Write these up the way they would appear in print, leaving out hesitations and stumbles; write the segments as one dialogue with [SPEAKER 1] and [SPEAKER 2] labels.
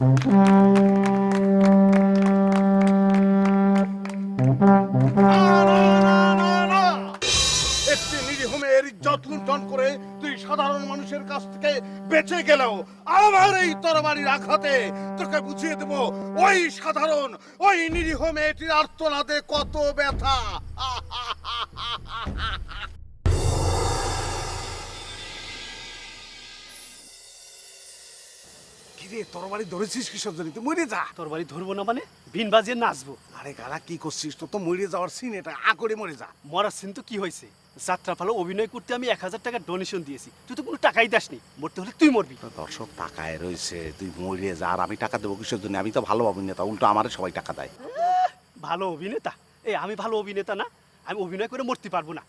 [SPEAKER 1] একটি নিরীহ মেয়ের ইজ্জত লুণ্ঠন করে তুই সাধারণ মানুষের কাছ থেকে বেঁচে গেলেও আমার এই তরবারির আঘাতে তোকে বুঝিয়ে দেব ওই সাধারণ ওই নিরীহ মেয়েটির আর্তনাদে কত ব্যথা। তরবারি ধরেছিস কিসব জন্য? তুই মরে যা।
[SPEAKER 2] তরবারি ধরবো না মানে বিন বাজিয়ে নাচবো?
[SPEAKER 1] আরে গালা কি করছিস? তো মরে যাওয়ার সিন এটা, করে মরে যা।
[SPEAKER 2] মরার সিন তো কি হয়েছে? যাত্রা ফালো অভিনয় করতে আমি 1000 টাকা ডোনেশন দিয়েছি, তুই তো কোনো টাকাই দাসনি। মরতে হলে তুই মরবি।
[SPEAKER 1] দর্শক টাকায় রয়েছে, তুই মরে যা। আর আমি টাকা দেবো কিসের জন্য? আমি তো ভালো অভিনেতা, উল্টো আমার সবাই টাকা দেয়।
[SPEAKER 2] ভালো অভিনেতা? আমি ভালো অভিনেতা না, আমি অভিনয় করে মরতে পারবো না।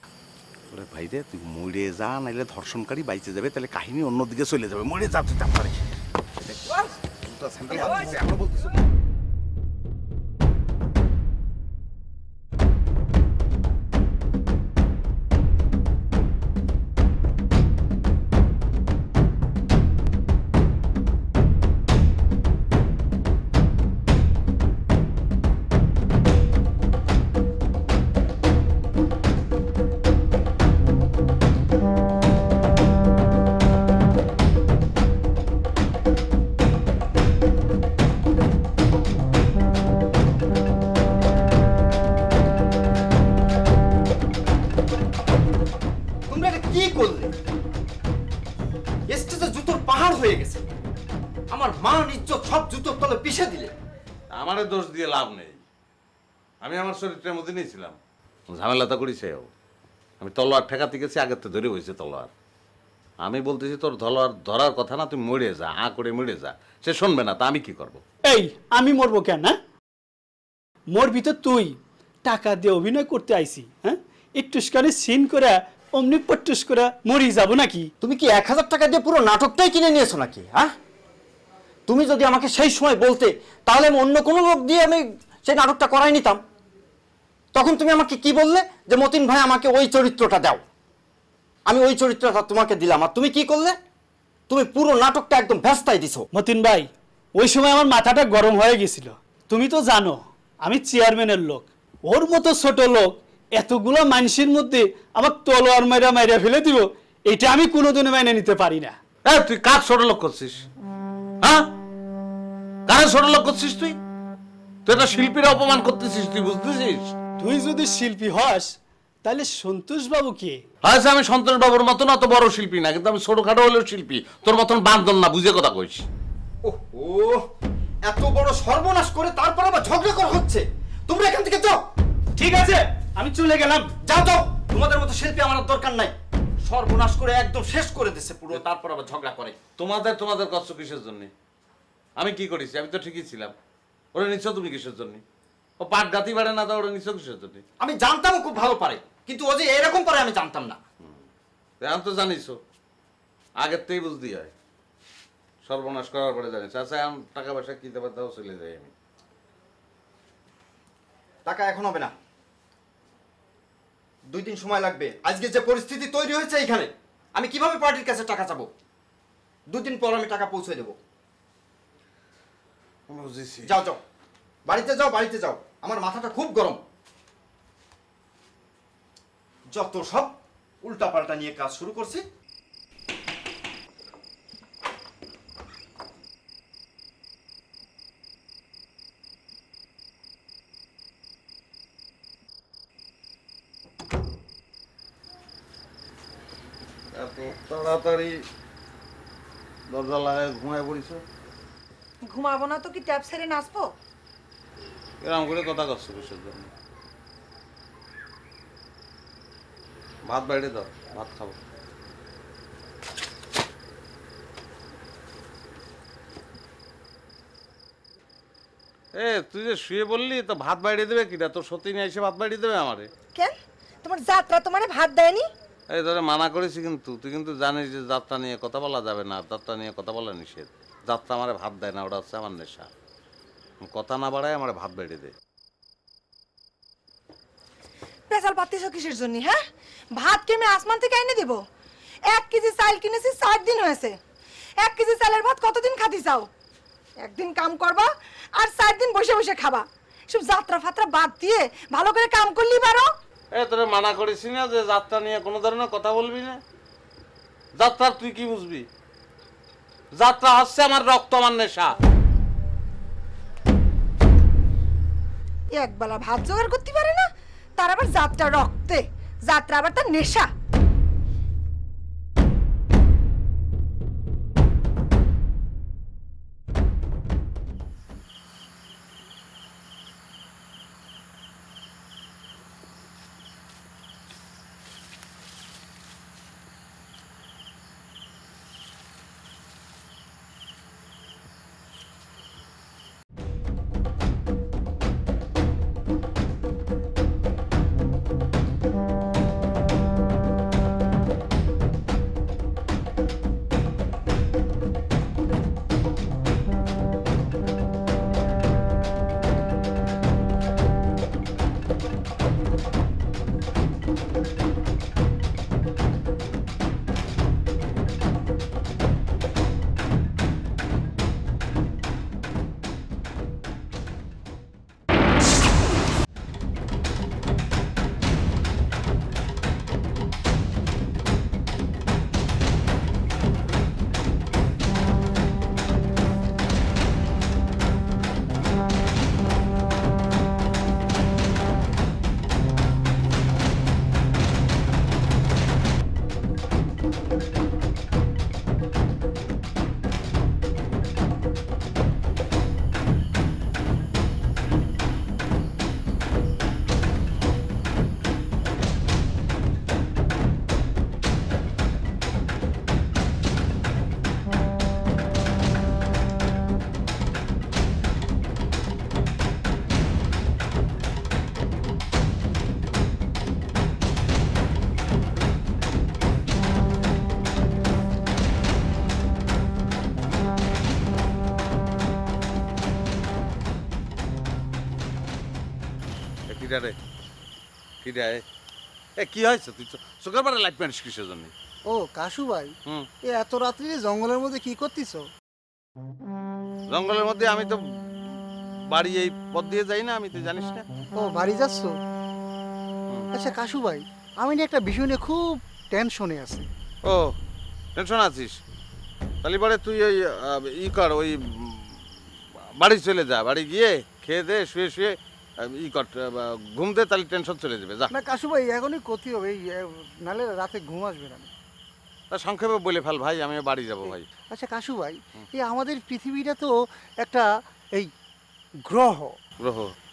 [SPEAKER 1] ওরে ভাই রে, তুই মরে যা, নাইলে ধর্ষণকারী বাইচে যাবে, তাহলে কাহিনী অন্যদিকে চলে যাবে। মরে যা তুই তারপরে।
[SPEAKER 3] আমারে দোষ দিয়ে লাভ নেই, আমি আমার চরিত্রের মধ্যে নিয়েছিলাম। ঝামেলা তো করিস, আমি তলোয়ার ঠেকাতে গেছি, আগের তো ধরে হয়েছে তলোয়ার। আমি বলতেছি তোর তলোয়ার ধরার কথা না, তুই মরে যা, করে মরে যা। সে শুনবে না, তা আমি কি করব?
[SPEAKER 2] এই আমি মরবো কেন? মরবি তো তুই। টাকা দিয়ে অভিনয় করতে আইছি, হ্যাঁ? একটুখানি সিন করে অমনি পট্টুস করে মরি যাবো নাকি?
[SPEAKER 4] তুমি কি 1000 টাকা দিয়ে পুরো নাটকটাই কিনে নিয়েছো নাকি? হ্যাঁ, তুমি যদি আমাকে সেই সময় বলতে, তাহলে আমি অন্য কোনো লোক দিয়ে আমি সেই নাটকটা করাই নিতাম। তখন তুমি আমাকে কি বললে যে মতিন ভাই আমাকে ওই চরিত্রটা দাও, আমি ওই চরিত্রটা তোমাকে দিলাম। আর তুমি কি করলে? তুমি পুরো নাটকটা একদম ভেস্তাই দিছো।
[SPEAKER 2] মতিন ভাই, ওই সময় আমার মাথাটা গরম হয়ে গেছিল। তুমি তো জানো আমি চেয়ারম্যানের লোক, ওর মতো ছোট লোক এতগুলো মানুষের মধ্যে আমার তলোয়ার মাইরা মাইরা ফেলে দিব, এটা আমি কোনোদিনও মেনে নিতে পারি না।
[SPEAKER 3] তুই কার ছোট লোক করছিস? হ্যাঁ, কার ছোট লোক করছিস? তুই এটা শিল্পীরা অপমান করতেছিস, তুই বুঝতেছিস?
[SPEAKER 2] তুই যদি শিল্পী হস তাহলে সন্তোষ বাবু কে?
[SPEAKER 3] আচ্ছা, আমি সন্তোষ বাবুর মতন অত বড় শিল্পী না, কিন্তু আমি ছোটখাটো হলেও শিল্পী। তোর মতন বান্দর না, বুঝে কথা কইস।
[SPEAKER 4] ওহো, এত বড় সর্বনাশ করে তারপর আবার ঝগড়া করা হচ্ছে। তোমরা এখান থেকে যাও।
[SPEAKER 2] ঠিক আছে, আমি চলে গেলাম।
[SPEAKER 4] যাও যাও, তোমাদের মতো শিল্পী আমার দরকার নাই। সর্বনাশ করে একদম শেষ করে দিচ্ছে পুরো, তারপর আবার ঝগড়া করে।
[SPEAKER 3] তোমাদের কষ্ট কিসের জন্য? আমি কি করেছি? আমি তো ঠিকই ছিলাম। ওরা নিচ্ছ তুমি কিসের জন্য? ও পাট গাতি পারে না, তা ওরা নিচ্ছ কিসের জন্য?
[SPEAKER 4] আমি জানতাম ও খুব ভালো পারে, কিন্তু ও যে এরকম পারে আমি জানতাম না।
[SPEAKER 3] এখন তো জানিস, আগের থেকেই বুঝতে হয়। সর্বনাশ করার পরে জানিস। আচ্ছা, এখন টাকা পয়সা কি দেবার দাও, চলে যাই আমি।
[SPEAKER 4] টাকা এখন হবে না, 2 দিন সময় লাগবে। আজকে যে পরিস্থিতি তৈরি হয়েছে এখানে, আমি কিভাবে পার্টির কাছে টাকা চাবো? 2 দিন পর আমি টাকা পৌঁছে দেবো। যাও যাও, বাড়িতে যাও, বাড়িতে যাও। আমার মাথাটা খুব গরম। যত সব উল্টা পাল্টা নিয়ে কাজ শুরু করছি।
[SPEAKER 3] এত তাড়াতাড়ি দরজা লাগায় ঘুমায় পড়িস?
[SPEAKER 5] ঘুমাবো না তো কি ট্যাপ ছেড়ে নাচবো?
[SPEAKER 3] এরকম করে কথা করছো কিসের জন্য? ভাত বাইরে দাও, ভাত খাবো। তুই যে শুয়ে বললি, তো ভাত বাইরে দেবে কিনা? তোর সত্যি নিয়ে এসে ভাত বাইরে দেবে আমারে?
[SPEAKER 5] কেন, তোমার যাত্রা তোমারে ভাত দেয়নি?
[SPEAKER 3] এই ধরে মানা করেছি, কিন্তু তুই কিন্তু জানিস যে যাত্রা নিয়ে কথা বলা যাবে না, যাত্রা নিয়ে কথা বলা নিষেধ। যাত্রা আমারে ভাত দেয় না, ওটা হচ্ছে আমার নেশা। কথা না বাড়ায় আমার ভাত বেড়ে দেয়।
[SPEAKER 5] পেশাল পাতিস কিসের জন্য? হ্যাঁ, ভাত কি আমি আসমান থেকে এনে দেবো? 1 কেজি চাল কিনেছি, 7 দিন হয়েছে। 1 কেজি চালের ভাত কতদিন খাতি চাও? একদিন কাম করবা আর 4 দিন বসে বসে খাবা। সব যাত্রা ফাত্রা বাদ দিয়ে ভালো করে কাম করলি পারো।
[SPEAKER 3] তোরে মানা করেছি না যে যাত্রা নিয়ে কোনো ধরনের কথা বলবি না? যাত্রা তুই কি বুঝবি? যাত্রা হচ্ছে আমার রক্ত, আমার নেশা।
[SPEAKER 5] একবেলা ভাত জোগাড় করতে পারে না, তার আবার যাত্রা রক্তে, যাত্রা আবার তার নেশা।
[SPEAKER 3] কি হয়েছে? তুই চোখের পাড়ে লাইট মারিস কিসের জন্য?
[SPEAKER 6] ও কাশু ভাই,
[SPEAKER 3] হুম।
[SPEAKER 6] এত রাত্রি জঙ্গলের মধ্যে কি করতিস?
[SPEAKER 3] জঙ্গলের মধ্যে আমি তো বাড়ি এই পথ দিয়ে যাই না, আমি তো জানিস না।
[SPEAKER 6] ও বাড়ি যাচ্ছ? আচ্ছা কাশু ভাই, আমি না একটা বিষয় নিয়ে খুব টেনশনে আছি।
[SPEAKER 3] ও টেনশন আছিস? তাহলে পরে তুই ওই কর, ওই বাড়ি চলে যা, বাড়ি গিয়ে খেয়ে দে, শুয়ে শুয়ে কর, ঘুম দে, তাহলে টেনশন চলে যাবে। যা
[SPEAKER 6] না কাশু ভাই, এখনই ক্ষতি হবে, নালে রাতে ঘুম আসবে না।
[SPEAKER 3] তা সংক্ষেপে বলে ফেল ভাই, আমি বাড়ি যাব ভাই।
[SPEAKER 6] আচ্ছা কাশু ভাই, এই আমাদের পৃথিবীটা তো একটা এই গ্রহ,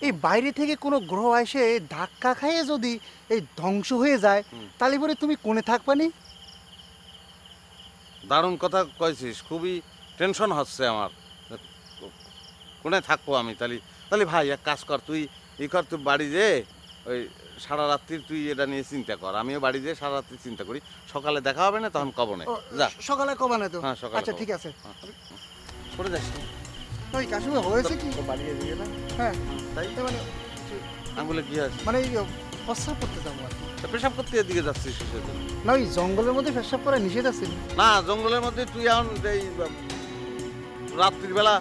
[SPEAKER 6] এই বাইরে থেকে কোনো গ্রহ এসে ধাক্কা খাইয়ে যদি এই ধ্বংস হয়ে যায়, তাহলে পরে তুমি কোনে থাকবানি?
[SPEAKER 3] দারুণ কথা কয়েছিস, খুবই টেনশন হচ্ছে আমার। কোনে থাকবো আমি? তাহলে ভাই এক কাজ কর, তুই কর, তুই বাড়ি যে ওই সারা রাত্রির তুই এটা নিয়ে চিন্তা কর, আমিও বাড়ি যেয়ে সারা রাত্রি চিন্তা করি, সকালে দেখা হবে না, তখন কব না। যা
[SPEAKER 6] সকালে কবা না তো?
[SPEAKER 3] হ্যাঁ, সকালে
[SPEAKER 6] আচ্ছা
[SPEAKER 3] কব।
[SPEAKER 6] ঠিক আছে।
[SPEAKER 3] করে যাস না।
[SPEAKER 6] ওই কাশু ভাই হয়েছে কি?
[SPEAKER 3] বাড়ি গিয়ে না,
[SPEAKER 6] হ্যাঁ
[SPEAKER 3] তাই
[SPEAKER 6] মানে
[SPEAKER 3] আমি বলে কি আছে,
[SPEAKER 6] মানে এই প্রস্রাব করতে যাবো আর কি।
[SPEAKER 3] পেশাব করতে এদিকে যাচ্ছিস কিসের জন্য?
[SPEAKER 6] না ওই জঙ্গলের মধ্যে পেশাব করা নিষেধ আছে।
[SPEAKER 3] না, জঙ্গলের মধ্যে তুই এখন এই রাত্রির বেলা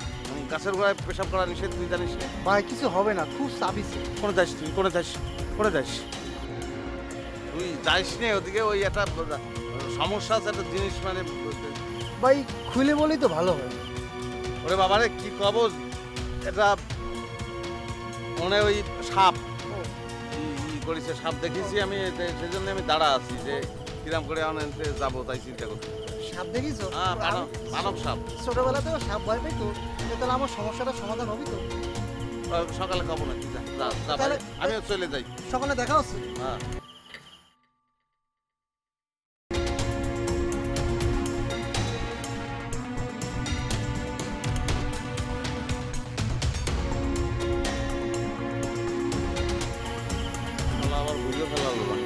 [SPEAKER 3] গাছের গোড়ায় পেশাব করা নিষেধ, তুই জানিস না?
[SPEAKER 6] ভাই কিছু হবে না, খুব চাবিছে।
[SPEAKER 3] করে যাস তুই, করে যাস, করে যাস, তুই যাইস না ওদিকে, ওই একটা সমস্যা আছে, একটা জিনিস মানে।
[SPEAKER 6] ভাই খুলে বলেই তো ভালো হয়।
[SPEAKER 3] ওরে বাবারে কি কবজ, এটা মনে ওই সাপ করেছে, সাপ দেখেছি আমি, সেজন্য আমি দাঁড়া আছি যে কিরাম করে আনতে যাবো, তাই চিন্তা করছি।
[SPEAKER 6] সাপ দেখিস?
[SPEAKER 3] হ্যাঁ, মানব সাপ।
[SPEAKER 6] ছোটবেলাতেও সাপ ভয় পাই তো, তাহলে আমার সমস্যাটা সমাধান হবে তো।
[SPEAKER 3] সকালে খাবো না, আমিও চলে যাই।
[SPEAKER 6] সকালে দেখা হচ্ছে।
[SPEAKER 3] হ্যাঁ। আবার বুঝে ফেলালো না।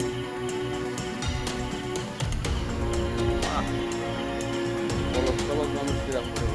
[SPEAKER 3] মানুষ কিরাম করে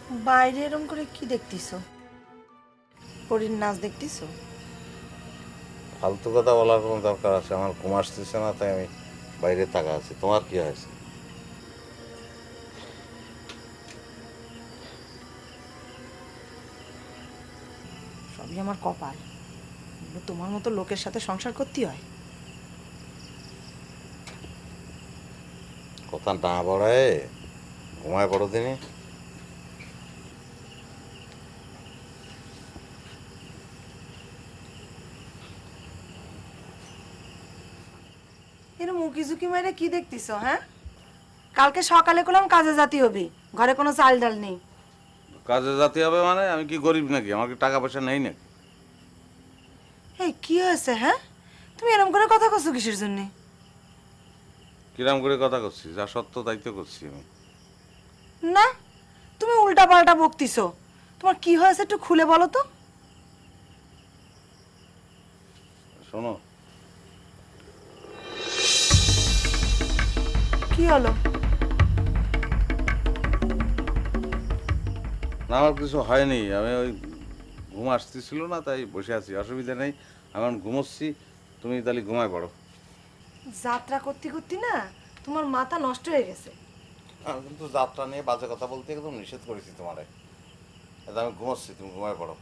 [SPEAKER 5] বাইরে এরম করে কি দেখতেছো? পরীর নাচ দেখতেছো?
[SPEAKER 3] ফালতু কথা বলার কোনো দরকার আছে? আমার ঘুম আসতেছে না, তাই আমি বাইরে তাকা আছি। তোমার কি হয়েছে?
[SPEAKER 5] সবই আমার কপাল। তোমার মতো লোকের সাথে সংসার করতে হয়।
[SPEAKER 3] কথা না বাড়ায় ঘুমায় পড়ো দিনে।
[SPEAKER 5] এরম উকি ঝুঁকি মাইরে কি দেখতেছো? হ্যাঁ, কালকে সকালে করলাম কাজে জাতি হবি, ঘরে কোনো চাল ডাল নেই।
[SPEAKER 3] কাজে যেতে হবে মানে? আমি কি গরিব নাকি? আমার কি টাকা পয়সা নেই নাকি?
[SPEAKER 5] এই কি হয়েছে? হ্যাঁ, তুমি এরম করে কথা কছো কিসের জন্য?
[SPEAKER 3] কিরাম করে কথা করছি? যা সত্য তাই তো করছি আমি।
[SPEAKER 5] না, তুমি উল্টা পাল্টা বকতিছো। তোমার কি হয়েছে একটু খুলে বলো তো।
[SPEAKER 3] শোনো,
[SPEAKER 5] কি হলো?
[SPEAKER 3] না আমার কিছু হয়নি। আমি ওই ঘুম আসতেছিল না, তাই বসে আছি। অসুবিধা নেই, আমি এখন ঘুমোচ্ছি। তুমি তাহলে ঘুমায় পড়ো।
[SPEAKER 5] যাত্রা করতে করতে না তোমার মাথা নষ্ট হয়ে গেছে।
[SPEAKER 3] আমি কিন্তু যাত্রা নিয়ে বাজে কথা বলতে একদম নিষেধ করেছি তোমারে। এটা আমি ঘুমোচ্ছি, তুমি ঘুমায় পড়ো।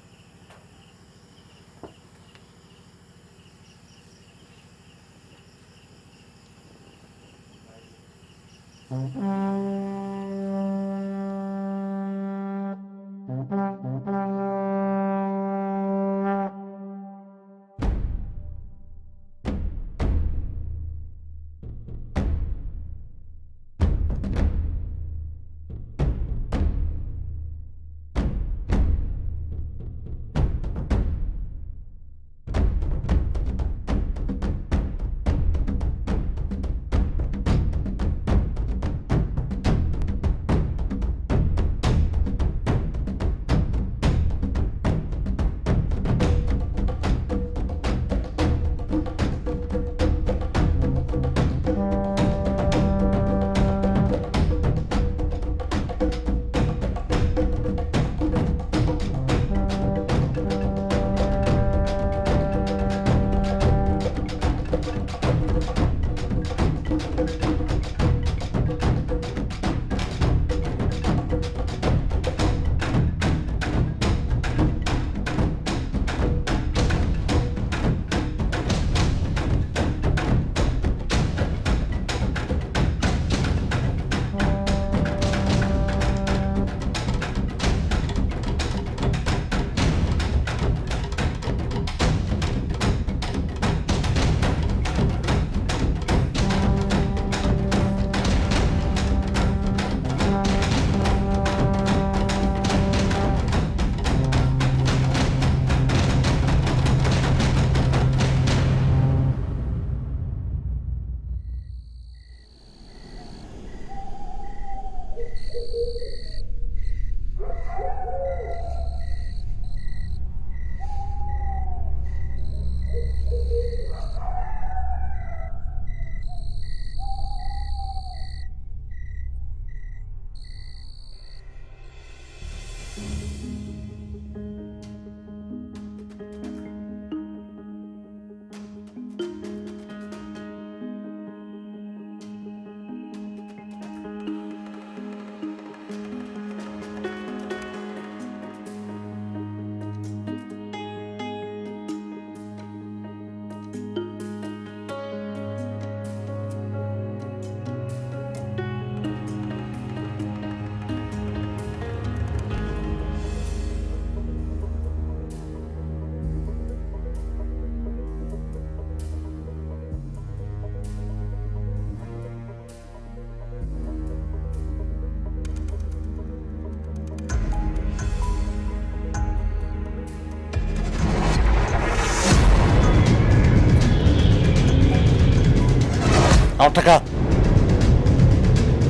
[SPEAKER 3] আমার টাকা,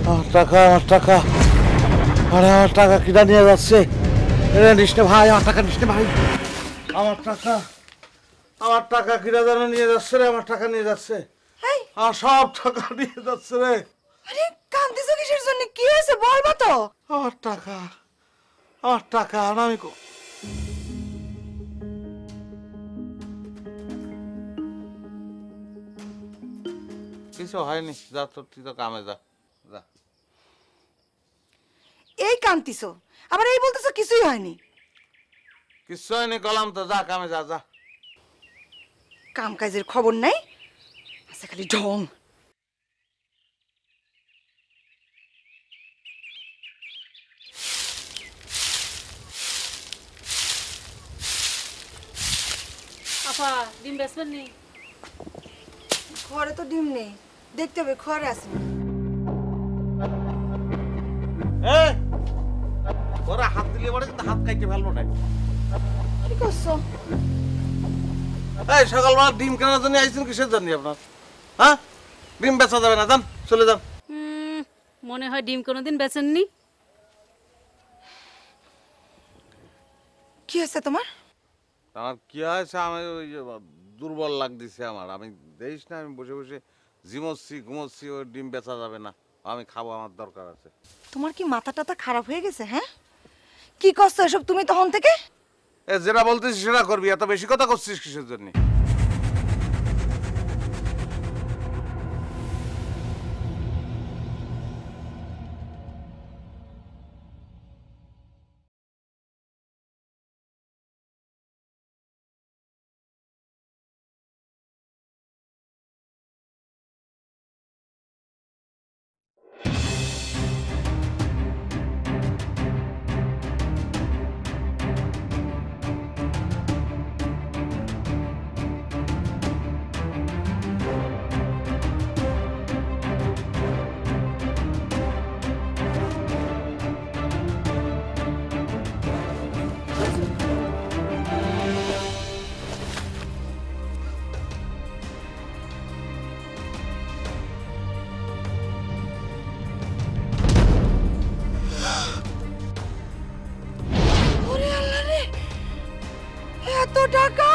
[SPEAKER 3] আমার টাকা, আমার টাকা, আরে আমার টাকা কিনা নিয়ে যাচ্ছে। নিস ভাই, আমার টাকা নিস ভাই। আমার টাকা, আমার টাকা কিনা যেন নিয়ে যাচ্ছে রে। আমার টাকা নিয়ে যাচ্ছে,
[SPEAKER 5] এই,
[SPEAKER 3] আমার সব টাকা নিয়ে যাচ্ছে রে।
[SPEAKER 5] আরে কান্দিছো কিসের জন্য? কি হয়েছে বলবা তো।
[SPEAKER 3] আমার টাকা,
[SPEAKER 1] আমার টাকা আর আমি
[SPEAKER 3] কিছু হয়নি, যা তোর তুই তো কামে যা যা।
[SPEAKER 5] এই কান্তিছো আবার এই বলতেছো কিছুই হয়নি।
[SPEAKER 3] কিছু হয়নি কলাম তো, যা কামে যা যা।
[SPEAKER 5] কাম কাজের খবর নাই, আচ্ছা খালি ঢং।
[SPEAKER 7] আপা ডিম বেচবেন নি?
[SPEAKER 5] ঘরে তো ডিম নেই, দেখতে হবে ঘরে আছে।
[SPEAKER 3] ওরা হাত দিলে পরে কিন্তু হাত কাইতে ফেলবো না।
[SPEAKER 5] কি করছো?
[SPEAKER 3] এই সকালবেলা ডিম কেনার জন্য আইছেন কিসের জন্য আপনার? হ্যাঁ, ডিম বেচা যাবে না, যান চলে যান।
[SPEAKER 7] মনে হয় ডিম কোনোদিন বেচেননি।
[SPEAKER 5] কি হয়েছে তোমার?
[SPEAKER 3] আমার কি হয়েছে, আমি ওই যে দুর্বল লাগতেছে আমার। আমি দেখিস না, আমি বসে বসে জিমোচ্ছি ঘুমোচ্ছি, ওই ডিম বেচা যাবে না, আমি খাবো, আমার দরকার আছে।
[SPEAKER 5] তোমার কি মাথা টাথা খারাপ হয়ে গেছে? হ্যাঁ, কি করছো এসব তুমি তখন থেকে?
[SPEAKER 3] এ যেটা বলতেছিস সেটা করবি, এত বেশি কথা করছিস কিসের জন্য?
[SPEAKER 5] ওরে আল্লাহ রে, এত টাকা!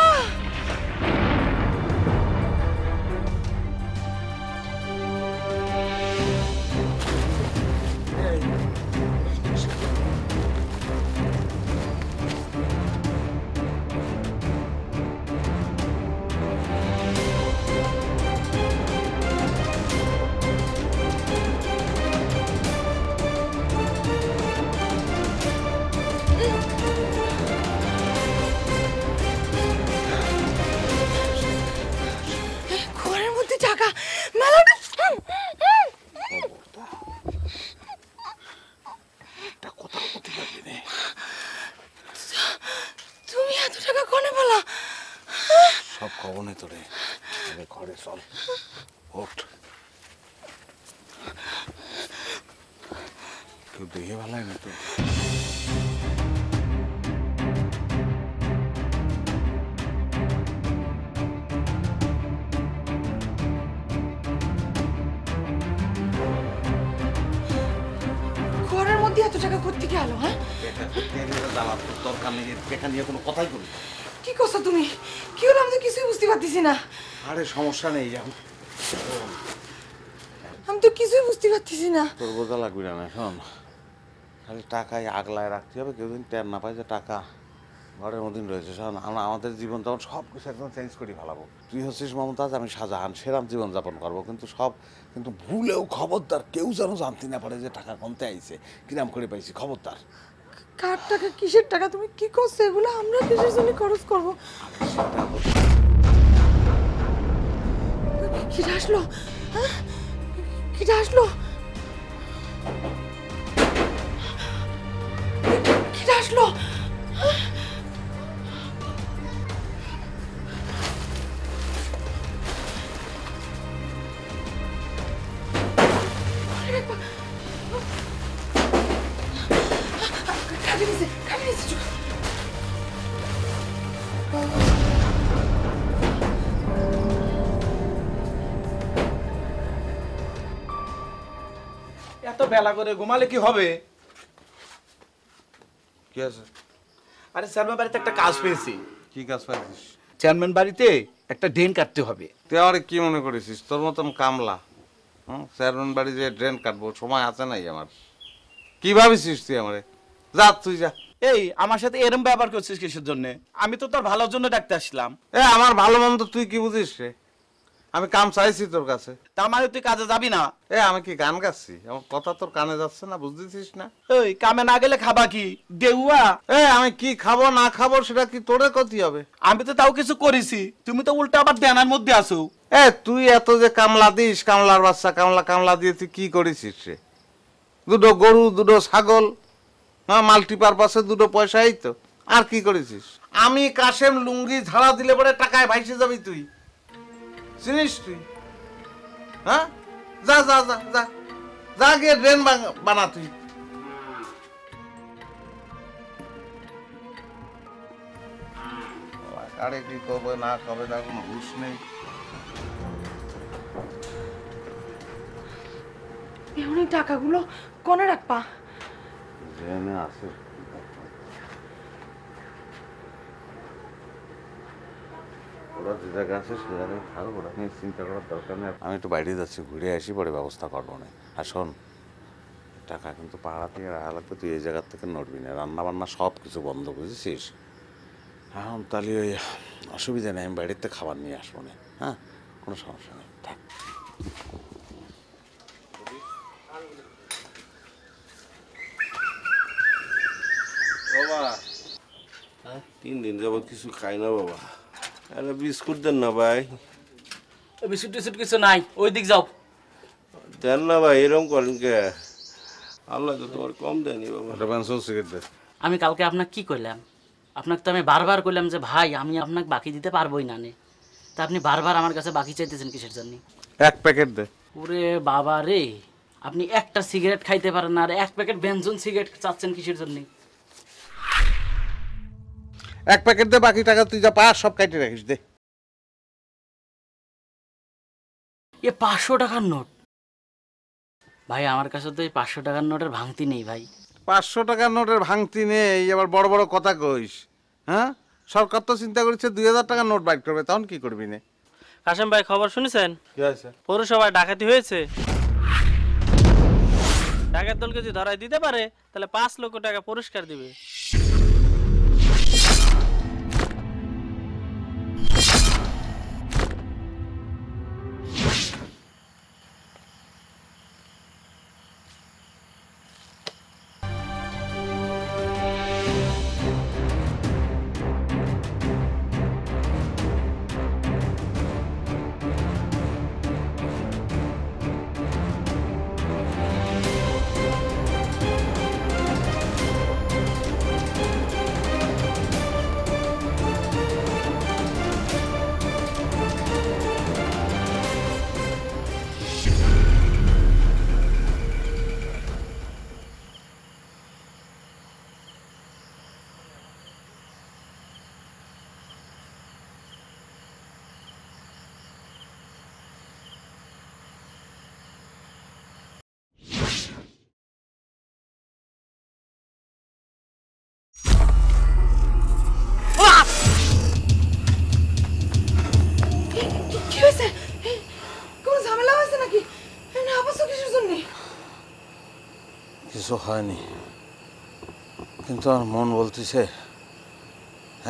[SPEAKER 5] ঘরের মধ্যে টাকা মেলাটা! তুমি এত টাকা কোনে পেলা?
[SPEAKER 3] সব খবর নেই তোরে, ঘরে চল, ওঠ। কেউ দেখে ভালো না তো।
[SPEAKER 5] ঘরের মধ্যে এত টাকা কোত্থেকে গেল? হ্যাঁ,
[SPEAKER 3] দরকার নেই, দেখা নিয়ে কোনো কথাই করি।
[SPEAKER 5] কি করছো তুমি? কি হলো? আমি তো কিছুই বুঝতে পারতেছি না।
[SPEAKER 3] আরে সমস্যা নেই,
[SPEAKER 5] আমি তো কিছুই বুঝতে পারতেছি না।
[SPEAKER 3] তোর বোঝা লাগবে না, শোন, খালি টাকায় আগলায় রাখতে হবে, কেউ দিন টের না পাই যে টাকা ঘরের মধ্যে রয়েছে। শোন, আমাদের জীবন তখন সব কিছু একদম চেঞ্জ করে ফেলাবো। তুই হচ্ছিস মমতাজ, আমি শাহজাহান, সেরাম জীবনযাপন করবো। কিন্তু ভুলেও খবরদার কেউ যেন জানতে না পারে যে টাকা কমতে আইছে, কিরাম করে পাইছি, খবরদার।
[SPEAKER 5] কার টাকা, কিসের টাকা, তুমি কি করছো এগুলো? আমরা কিসের জন্য খরচ করবো? কিটা আসলো? হ্যাঁ, কিটা আসলো? কিটা আসলো?
[SPEAKER 8] এত বেলা করে ঘুমালে কি হবে?
[SPEAKER 3] কি আছে?
[SPEAKER 8] আরে চেয়ারম্যান বাড়িতে একটা কাজ পেয়েছি।
[SPEAKER 3] কি কাজ পাইছিস?
[SPEAKER 8] চেয়ারম্যান বাড়িতে একটা ড্রেন কাটতে হবে।
[SPEAKER 3] তুই আমার কি মনে করেছিস তোর মতন কামলা? চেয়ারম্যান বাড়ি যে ড্রেন কাটবো, সময় আছে নাই আমার? কি ভাবিছিস তুই আমারে? যা তুই যা।
[SPEAKER 8] এই আমার সাথে এরম ব্যবহার করছিস কিসের জন্য? আমি তো তোর ভালোর জন্য ডাকতে আসলাম।
[SPEAKER 3] আমার ভালো মন্দ তুই কি বুঝিস রে? আমি কাম চাইছি তোর কাছে।
[SPEAKER 8] তার মানে তুই কাজে যাবি না?
[SPEAKER 3] আমি কি গান গাচ্ছি? আমার কথা তোর কানে যাচ্ছে না, বুঝতেছিস না?
[SPEAKER 8] ওই কামে না গেলে খাবা কি দেউয়া?
[SPEAKER 3] আমি কি খাবো না খাবো সেটা কি তোরে ক্ষতি হবে?
[SPEAKER 8] আমি তো তাও কিছু করেছি, তুমি তো উল্টা আবার দেনার মধ্যে আসো।
[SPEAKER 3] তুই এত যে কামলা দিস, কামলার বাচ্চা কামলা দিয়ে তুই কি করেছিস রে? দুটো গরু, দুটো ছাগল, মাল্টিপারপাসে দুটো পয়সাই তো। আর কি করেছিস? আমি কাশেম লুঙ্গি ঝাড়া দিলে পরে টাকায় ভাইসে যাবি তুই, চিনিস তুই? হ্যাঁ, যা যা যা যা যা গিয়ে ড্রেন বানা তুই। আরে কি করবে না করবে তার কোনো হুঁশ নেই।
[SPEAKER 5] এখন এই টাকাগুলো কোনে রাখবা?
[SPEAKER 3] জেনে আছে ওরা যে জায়গা আছে সে জায়গায় থাকবো, ওরা নিয়ে চিন্তা করার দরকার নেই। আমি একটু বাইরে যাচ্ছি, ঘুরে আসি, পরে ব্যবস্থা করবো না। আর শোন, টাকা কিন্তু পাড়া থেকে রাখা লাগবে, তুই এই জায়গার থেকে নড়বি না, রান্না বান্না সব কিছু বন্ধ, বুঝেছিস? এখন তাহলে ওই অসুবিধা নেই, আমি বাইরের থেকে খাবার নিয়ে আসবো না। হ্যাঁ, কোনো সমস্যা নেই, থাক।
[SPEAKER 9] বাবা 3 দিন যাবত কিছু খাই না বাবা, একটা বিস্কুট দেন না ভাই।
[SPEAKER 10] বিস্কুট টিস্কুট কিছু নাই, ওই দিক যাও।
[SPEAKER 9] দেন না ভাই, এরকম করেন কে? আল্লাহ তো তোমার কম দেয়নি বাবা।
[SPEAKER 3] সিগারেট দে।
[SPEAKER 10] আমি কালকে আপনাকে কি করলাম? আপনাকে তো আমি বারবার করলাম যে ভাই আমি আপনাকে বাকি দিতে পারবোই না নে, তা আপনি বারবার আমার কাছে বাকি চাইতেছেন কিসের জন্য?
[SPEAKER 3] 1 প্যাকেট দে।
[SPEAKER 10] ওরে বাবা রে, আপনি একটা সিগারেট খাইতে পারেন না আর 1 প্যাকেট ব্যঞ্জন সিগারেট চাচ্ছেন কিসের জন্য?
[SPEAKER 3] 1 প্যাকেট দে, বাকি টাকা তুই যা পাস সব কাটে রাখিস, দে।
[SPEAKER 10] এ 500 টাকার নোট ভাই, আমার কাছে তো এই 500 টাকার নোটের ভাঙতি নেই ভাই।
[SPEAKER 3] 500 টাকার নোটের ভাঙতি নেই, আবার বড় বড় কথা কইস? হ্যাঁ, সরকার তো চিন্তা করছে 2000 টাকার নোট বাইর করবে, তখন কি করবি না?
[SPEAKER 11] কাশেম ভাই খবর শুনেছেন?
[SPEAKER 3] কি হয়েছে?
[SPEAKER 11] পৌরসভায় ডাকাতি হয়েছে। ডাকাত দলকে যদি ধরাই দিতে পারে তাহলে 5 লক্ষ টাকা পুরস্কার দিবে।
[SPEAKER 5] কি হয়েছে? কোনো ঝামেলা হয়েছে নাকি? না আপাতত কিসের জন্য?
[SPEAKER 3] কিছু হয়নি, কিন্তু আমার মন বলতেছে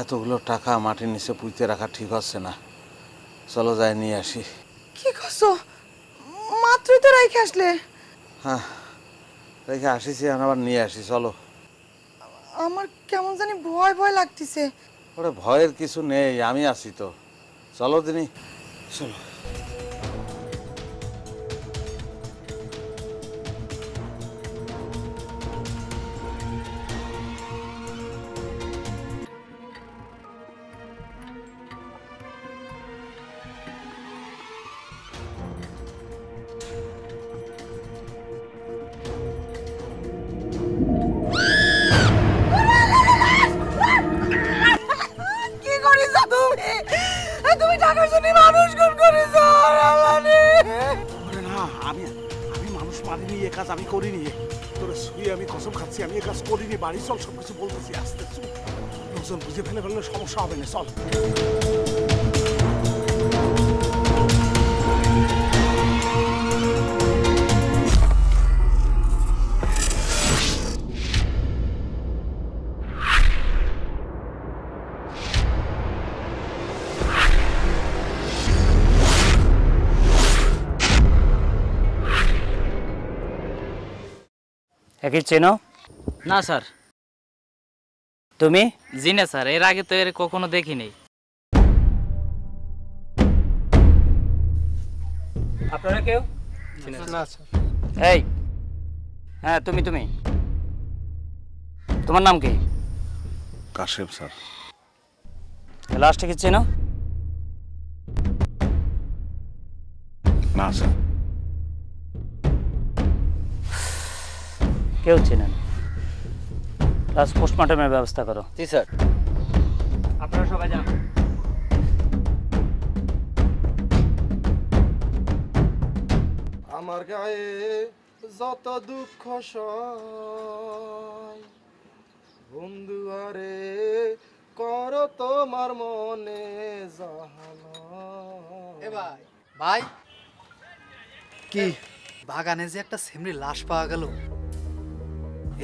[SPEAKER 3] এতগুলো টাকা মাটির নিচে পুঁতে রাখা ঠিক হচ্ছে না। চলো যাই নিয়ে আসি।
[SPEAKER 5] কি করছো? মাত্রই তো রাইখে আসলে।
[SPEAKER 3] হ্যাঁ, রেখে আসিছি, আবার নিয়ে আসি, চলো।
[SPEAKER 5] আমার কেমন জানি ভয় ভয় লাগতেছে।
[SPEAKER 3] ওরে ভয়ের কিছু নেই, আমি আছি তো, চলো দিনি, চলো।
[SPEAKER 5] কি করিস তুমি? তুমি টাকার জন্য মানুষ খুন করিস?
[SPEAKER 1] ওরে না, আমি আমি মানুষ মারিনি, এ কাজ আমি করিনি। তোরা শুয়ে আমি কসম খাচ্ছি, আমি এ কাজ করিনি। বাড়ি চল, সব কিছু বলতেছি আস্তে। লোকজন বুঝে ফেলে সমস্যা হবে না, চল।
[SPEAKER 10] একই চেনো?
[SPEAKER 12] না স্যার।
[SPEAKER 10] তুমি?
[SPEAKER 12] জি না স্যার, এর আগে তো এর কখনো দেখিনি।
[SPEAKER 10] আপনারা কেউ?
[SPEAKER 6] না স্যার।
[SPEAKER 10] এই, হ্যাঁ তুমি তুমি তোমার নাম কি?
[SPEAKER 3] কাশেম স্যার।
[SPEAKER 10] লাস্টে কি চেনো?
[SPEAKER 3] না স্যার।
[SPEAKER 10] কেউ চেনেন? লাস্ট পোস্টমর্টমের ব্যবস্থা করো।
[SPEAKER 4] জি স্যার।
[SPEAKER 10] আপনারা সবাই যান।
[SPEAKER 6] আমার গায়ে যত দুঃখ সয় বন্ধু আরে কর তোমার মনে জাহানো।
[SPEAKER 13] এ ভাই ভাই, কি বাগানে যে একটা সেমরি লাশ পাওয়া গেল,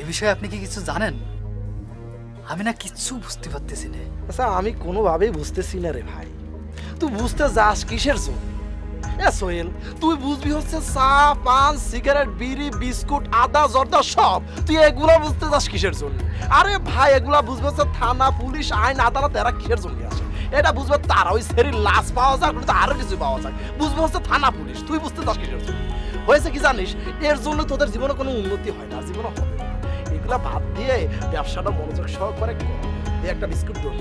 [SPEAKER 13] এ বিষয়ে আপনি কি কিছু জানেন? আমি না কিচ্ছু বুঝতে পারতেছি না।
[SPEAKER 8] আচ্ছা আমি কোনোভাবেই বুঝতেছি না রে ভাই, তুই বুঝতে যাস কিসের জন্য? এ সোহেল, তুই বুঝবি হচ্ছে চা পান সিগারেট বিড়ি বিস্কুট আদা জর্দা সব, তুই এগুলা বুঝতে যাস কিসের জন্য? আরে ভাই এগুলা বুঝবে হচ্ছে থানা পুলিশ আইন আদালত, এরা কিসের জন্য আসে এটা বুঝবে তারা। ওই সেরি লাশ পাওয়া যাক আরো কিছু পাওয়া যাক, বুঝবে হচ্ছে থানা পুলিশ। তুই বুঝতে যাস কিসের জন্য? হয়েছে কি জানিস, এর জন্য তোদের জীবনে কোনো উন্নতি হয় না, জীবনে হবে না। এগুলা বাদ দিয়ে ব্যবসাটা মনোযোগ সহকারে কর। এই একটা বিস্কুট দৌড়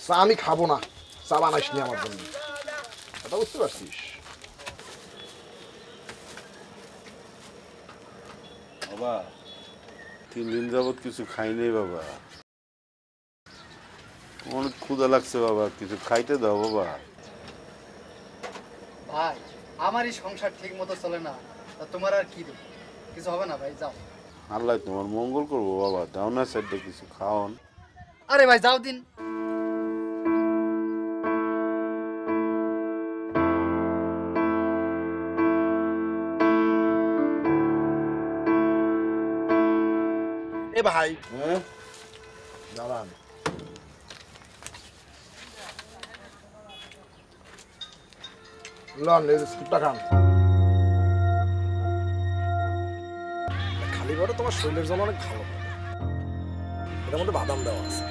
[SPEAKER 6] চা আমি খাবো না, চা বানাইস নি আমার জন্য, এটা বুঝতে পারছিস?
[SPEAKER 9] বাবা 3 দিন যাবত কিছু খাই নাই বাবা, অনেক ক্ষুধা লাগছে বাবা, কিছু খাইতে দাও বাবা।
[SPEAKER 13] ভাই আমারই সংসার ঠিক মতো চলে না, তা তোমার আর কি দেব? কিছু হবে না ভাই, যাও।
[SPEAKER 9] আল্লাহ তোমার মঙ্গল করবো বাবা, দাও না সাইডে কিছু খাওন।
[SPEAKER 13] আরে ভাই যাও দিন।
[SPEAKER 8] এ ভাই
[SPEAKER 6] দাঁড়ান, লন এই বিস্কুটটা খান।
[SPEAKER 8] খালি বড় তোমার শরীরের জন্য অনেক ভালো, এটার মধ্যে বাদাম দেওয়া আছে।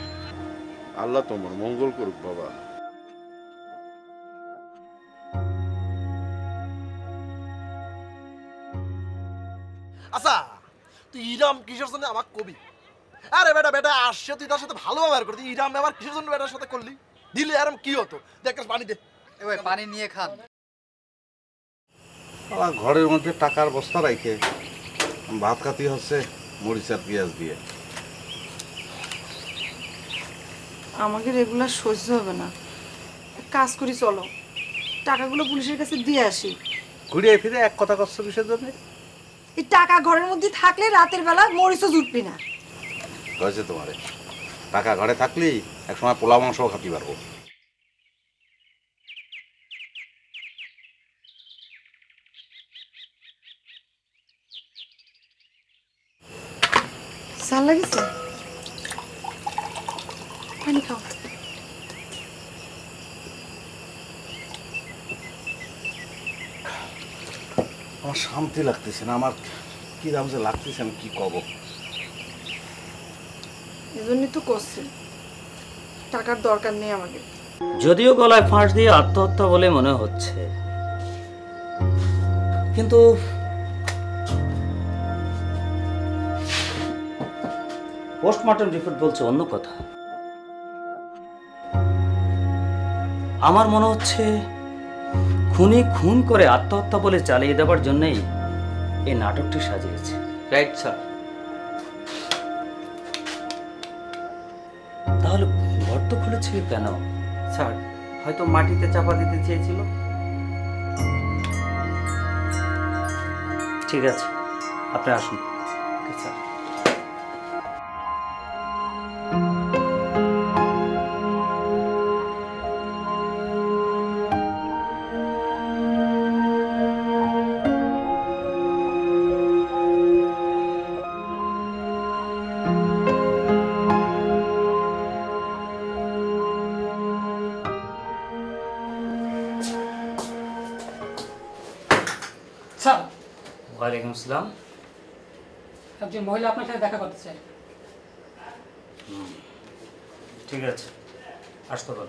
[SPEAKER 9] আল্লাহ তোমার মঙ্গল করুক বাবা।
[SPEAKER 8] আচ্ছা তুই ইরাম কিসের জন্য আমার কবি? আরে বেটা বেটা আসছে, তুই তার সাথে ভালো ব্যবহার করতি, ইরাম ব্যবহার কিসের জন্য বেটার সাথে করলি? দিলে আরাম কি হতো? দেখ পানি দে।
[SPEAKER 13] এ ভাই পানি নিয়ে খান।
[SPEAKER 3] আমার ঘরের মধ্যে টাকার বস্তা রাখে ভাত খাতি হচ্ছে মরিচ আর পেঁয়াজ দিয়ে।
[SPEAKER 5] আমাকে রেগুলার সহ্য হবে না, এক কাজ করি চলো টাকাগুলো পুলিশের কাছে দিয়ে আসি।
[SPEAKER 3] ঘুরিয়ে ফিরে এক কথা করছো কিসের জন্য?
[SPEAKER 5] এই টাকা ঘরের মধ্যে থাকলে রাতের বেলা মরিচও জুটবি না।
[SPEAKER 3] হয়েছে তোমারে, টাকা ঘরে থাকলেই এক সময় পোলা মাংসও খাতে পারবো।
[SPEAKER 5] জাল লাগেছে, পানি খাও।
[SPEAKER 3] আমার শান্তি লাগতেছে না, আমার কি দাম যে লাগতেছে আমি কি কব।
[SPEAKER 5] এজন্যই তো করছি, টাকার দরকার নেই আমাকে।
[SPEAKER 10] যদিও গলায় ফাঁস দিয়ে আত্মহত্যা বলে মনে হচ্ছে, কিন্তু পোস্টমর্টম রিপোর্ট বলছে অন্য কথা। আমার মনে হচ্ছে খুনি খুন করে আত্মহত্যা বলে চালিয়ে দেওয়ার জন্যই এই নাটকটি সাজিয়েছে।
[SPEAKER 4] Right sir.
[SPEAKER 10] তাহলে গর্ত খুলেছিল কেন?
[SPEAKER 4] স্যার হয়তো মাটিতে চাপা দিতে চেয়েছিল।
[SPEAKER 10] ঠিক আছে, আপনি আসুন।
[SPEAKER 4] স্যার
[SPEAKER 14] স্যার,
[SPEAKER 10] ওয়ালাইকুম আসসালাম।
[SPEAKER 14] একজন মহিলা আপনার সাথে দেখা করতে চাই।
[SPEAKER 10] ঠিক আছে, আসতে বল।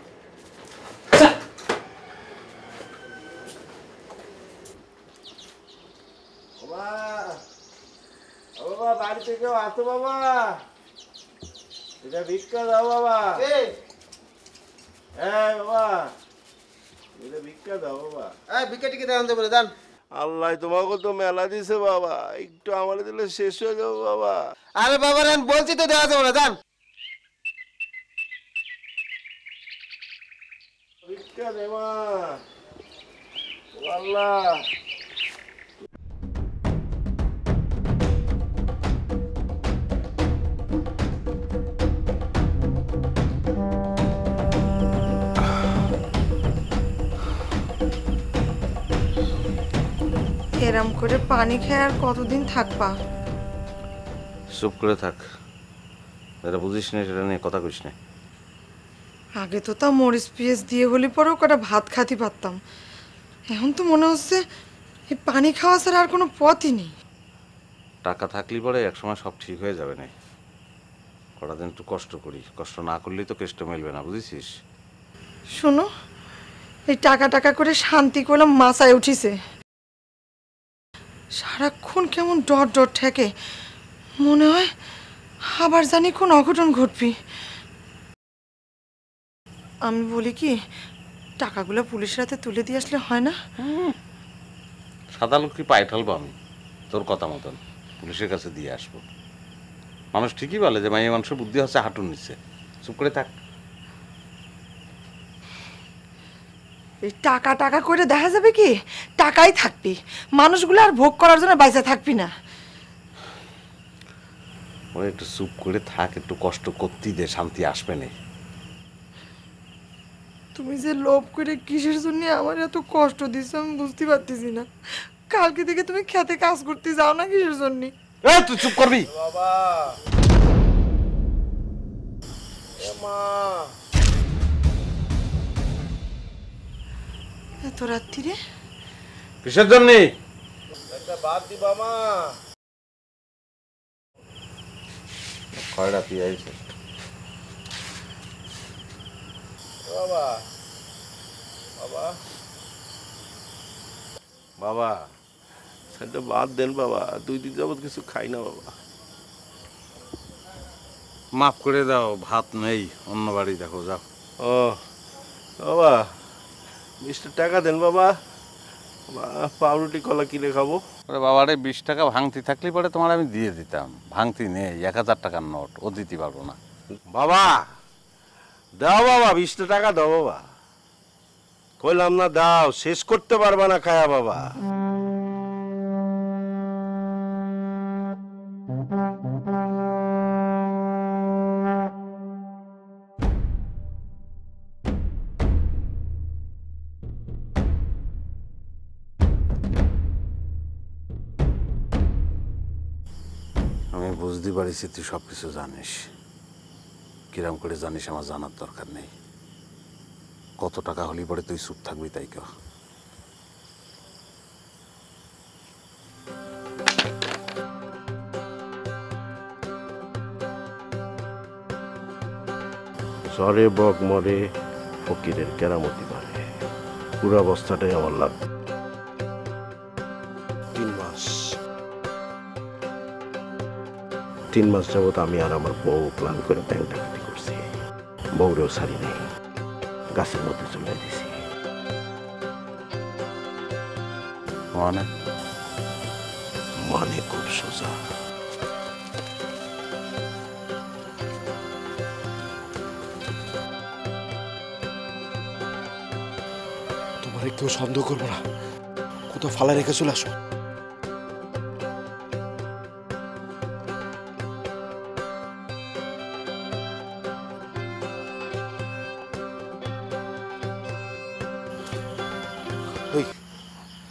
[SPEAKER 9] বাবা বাড়ি থেকে আসো বাবা, এটা ভিক্ষা দাও বাবা। হ্যাঁ বাবা, এটা ভিক্ষা দাও বাবা।
[SPEAKER 6] ভিক্ষা টিকে দেন দেবো দেন।
[SPEAKER 9] আল্লাহ তোমাকে তো মেলা দিছে বাবা, একটু আমার দিলে শেষ হয়ে যাবো বাবা।
[SPEAKER 6] আরে বাবা দেন, বলছি তো দেওয়া যাবে না, দেন।
[SPEAKER 9] ভিক্ষা দে মা, আল্লাহ।
[SPEAKER 5] এরম করে পানি খেয়ে আর কতদিন থাকবা?
[SPEAKER 3] চুপ করে থাক, যেটা বুঝিস না সেটা নিয়ে কথা কইস না।
[SPEAKER 5] আগে তো তা মরিচ পিঁয়াজ দিয়ে হলে পরেও কটা ভাত খাতে পারতাম, এখন তো মনে হচ্ছে এই পানি খাওয়া ছাড়া আর কোনো পথই নেই।
[SPEAKER 3] টাকা থাকলে পরে একসময় সব ঠিক হয়ে যাবে না। কটা দিন একটু কষ্ট করি, কষ্ট না করলেই তো কেষ্ট মেলবে না, বুঝেছিস?
[SPEAKER 5] শোনো, এই টাকা টাকা করে শান্তি করলাম মাথায় উঠিছে, সারাক্ষণ কেমন ডট ডট ঠেকে, মনে হয় আবার জানি কোন অঘটন ঘটবি। আমি বলি কি, টাকাগুলো পুলিশের হাতে তুলে দিয়ে আসলে হয় না?
[SPEAKER 3] সাদা লোক কি পায়ে ঠালবো আমি তোর কথা মতন পুলিশের কাছে দিয়ে আসবো? মানুষ ঠিকই বলে যে মাইয়া মানুষের বুদ্ধি হচ্ছে হাঁটুর নিচে। চুপ করে থাক।
[SPEAKER 5] এই টাকা টাকা করে দেখা যাবে কি টাকাই থাকবি, মানুষগুলো আর ভোগ করার জন্য বাইসা থাকবি না।
[SPEAKER 3] ওরা একটু চুপ করে থাক, একটু কষ্ট করতেই দে, শান্তি আসবে না।
[SPEAKER 5] তুমি যে লোভ করে কিসের জন্য আমার এত কষ্ট দিছো আমি বুঝতে পারতেছি না। কালকে থেকে তুমি খেতে কাজ করতে যাও না কিসের জন্য?
[SPEAKER 3] তুই চুপ করবি
[SPEAKER 9] বাবা। মা,
[SPEAKER 5] এত রাত্রিরে
[SPEAKER 3] কিসের জন্য?
[SPEAKER 9] একটা বাদ দিবা মা।
[SPEAKER 3] কয় রাতি আইছে
[SPEAKER 9] বাবা, বাবা, বাবা, সেটা বাদ দেন বাবা, 2 দিন যাবত কিছু খাই না বাবা।
[SPEAKER 3] মাফ করে দাও, ভাত নেই, অন্য বাড়ি দেখো যাও।
[SPEAKER 9] ও বাবা, 20 টাকা দেন বাবা, পাউরুটি কলা কিনে খাবো।
[SPEAKER 3] ওরে বাবারে, 20 টাকা ভাঙতি থাকলে পরে তোমার আমি দিয়ে দিতাম, ভাঙতি নেই, 1000 টাকার নোট, ও দিতে পারবো না।
[SPEAKER 9] বাবা দাও বাবা, 20 টাকা দাও বাবা। কইলাম না দাও, শেষ করতে পারবা না খায়া বাবা।
[SPEAKER 3] আমি বুঝতে পারিছি তুই সব কিছু জানিস। কিরাম করে জানিস আমার জানার দরকার নেই। কত টাকা হলে পরে তুই চুপ থাকবি তাই কেউ?
[SPEAKER 9] জ্বরে বক মরে, ফকিরের কেরামতি বাড়ে, পুরো অবস্থাটাই আমার লাগবে। 3 মাস যাবত আমি আর আমার বউ প্ল্যান করে ব্যাংক ডাকাতি করছি। বউরেও ছাড়ি নেই, গাছের মধ্যে চলে দিছি। মানে খুব সোজা।
[SPEAKER 8] তোমার কেউ সন্দেহ করবো না, কোথাও ফালা রেখে চলে আসো।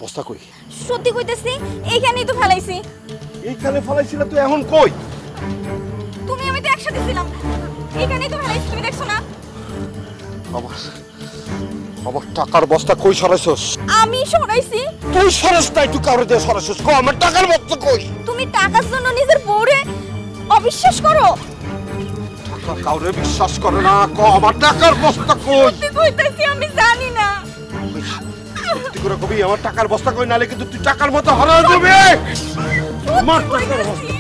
[SPEAKER 8] বস্তা কই?
[SPEAKER 15] সত্যি কইতেছি, এইখানেই তো ফেলাইছি।
[SPEAKER 8] এইখানে ফেলাইছিল তুই, এখন কই?
[SPEAKER 15] তুমি আমি তো একসাথে ছিলাম, এইখানেই তো ফেলাইছি, তুমি দেখছো না?
[SPEAKER 8] আমার
[SPEAKER 1] আমার টাকার বস্তা কই সরাইছস?
[SPEAKER 15] আমি সরাইছি।
[SPEAKER 1] তুই সরাস নাই, তুই কাউরে দিয়ে সরাইছস। কো আমার টাকার বস্তা কই?
[SPEAKER 15] তুমি টাকার জন্য নিজের বউরে অবিশ্বাস করো?
[SPEAKER 1] টাকা কাউরে বিশ্বাস করে না। কো আমার টাকার বস্তা কই?
[SPEAKER 15] সত্যি কইতাছি, আমি জানি না।
[SPEAKER 1] সত্যি করে কবি আমার টাকার বস্তা কই, নালে কিন্তু তুই টাকার মতো হারায় যাবি। আমার টাকার বস্তা।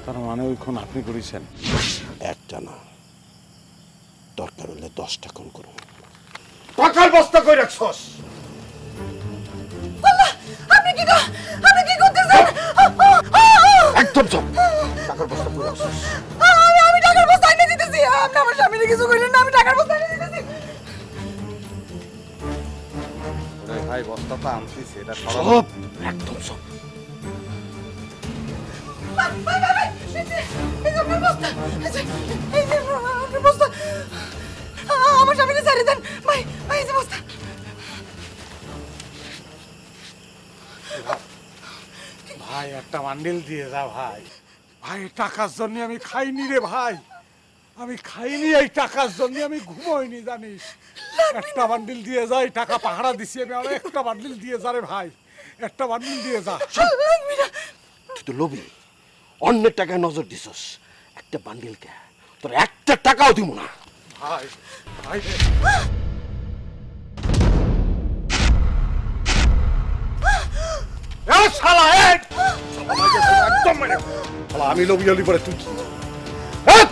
[SPEAKER 1] তার মানে ওই খুন আপনি করেছেন? একটা না, দরকার হলে 10টা খুন করুন। টাকার বস্তা কই রাখছস?
[SPEAKER 5] আল্লাহ, আপনি কি করতেছেন?
[SPEAKER 1] একদম চুপ। টাকার বস্তা কই রাখছস?
[SPEAKER 5] আমি টাকার বস্তা এনে দিতেছি। আপনি আমার স্বামীকে কিছু কইলেন না, আমি টাকার বস্তা এনে দিতেছি।
[SPEAKER 3] ভাই বস্তা তো আনছিস, এটা
[SPEAKER 1] সব একদম সব।
[SPEAKER 5] আমার স্বামীকে ছেড়ে দেন ভাই, ভাই এই যে বস্তা।
[SPEAKER 1] ভাই একটা বান্ডিল দিয়ে যা ভাই। ভাই টাকার জন্য আমি খাইনি রে ভাই, আমি খাইনি এই টাকার জন্য, আমি ঘুমোইনি জানিস। একটা বান্ডিল দিয়ে যা, এই টাকা পাহারা দিছি আমি, আর একটা বান্ডিল দিয়ে যা রে ভাই, একটা বান্ডিল দিয়ে যা।
[SPEAKER 8] তুই তো লোভী, অন্যের টাকায় নজর দিছস। একটা বান্ডিল কে তোর একটা টাকাও দিব না।
[SPEAKER 1] ভাই ভাই শালা একদম মানে শালা, আমি লোভী হলি পরে তুই কি?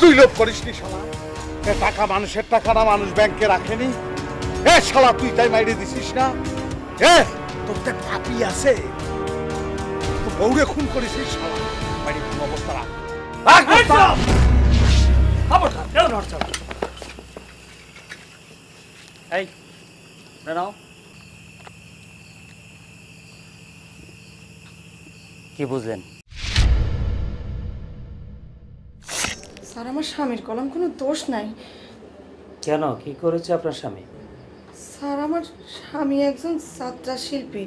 [SPEAKER 1] তুই লোভ করিস নি শালা। টাকা মানুষের টাকা না, মানুষ ব্যাংকে রাখেনি। শালা তুই তাই মাইরে দিছিস না? তোর তো পাপি আছে, বউরে খুন করিস শালা। বাড়ি কোন অবস্থা রাখ।
[SPEAKER 10] এই দাঁড়াও। কি বুঝলেন?
[SPEAKER 5] স্যার, আমার স্বামীর কলম কোনো দোষ নাই।
[SPEAKER 10] কেন, কি করেছে আপনার স্বামী?
[SPEAKER 5] স্যার, আমার স্বামী একজন যাত্রা শিল্পী।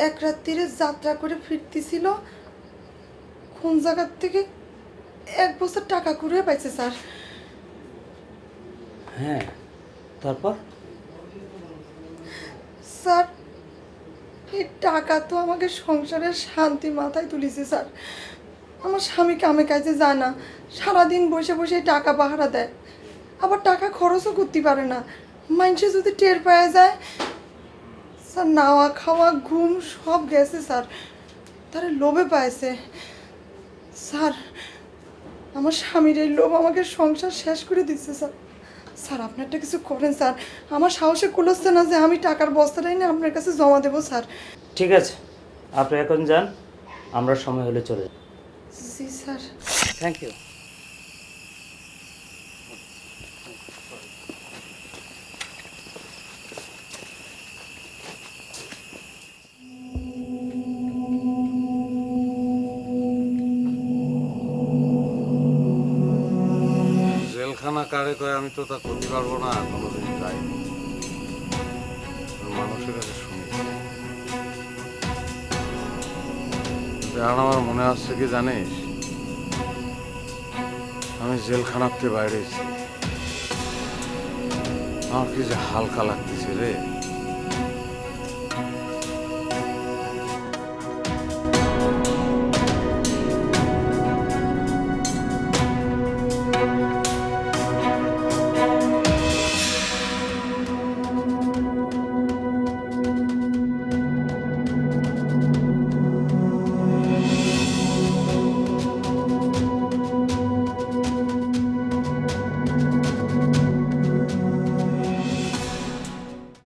[SPEAKER 5] এক রাত্রিরে যাত্রা করে ফিরতেছিল, কোন জায়গার থেকে 1 বছর টাকা কুড়িয়ে পাইছে স্যার।
[SPEAKER 10] হ্যাঁ, তারপর?
[SPEAKER 5] স্যার, এই টাকা তো আমাকে সংসারের শান্তি মাথায় তুলেছে স্যার। আমার স্বামী কামে কাজে যায় না, সারাদিন বসে বসে টাকা পাহারা দেয়, আবার টাকা খরচও করতে পারে না। মানুষে যদি টের পাওয়া যায় স্যার, নাওয়া খাওয়া ঘুম সব গেছে স্যার, তারা লোভে পাইছে স্যার। আমার স্বামীর এই লোভ আমাকে সংসার শেষ করে দিচ্ছে স্যার। স্যার, আপনি একটা কিছু করেন স্যার, আমার সাহসে কুলোচ্ছে না যে আমি টাকার বস্তাটা এনে আপনার কাছে জমা দেবো স্যার।
[SPEAKER 10] ঠিক আছে, আপনি এখন যান, আমরা সময় হলে চলে যাব।
[SPEAKER 5] জি স্যার।
[SPEAKER 10] Thank you.
[SPEAKER 3] জেলখানা কারে কয় আমি তো তা করতে পারবো না, কোনোদিন যাইনি। মানুষের কাছে শুনেছি। এখন আমার মনে হচ্ছে কি জানিস, আমি জেলখানাতে বাইরে এসেছি, আমার কি যে হালকা লাগতেছে রে।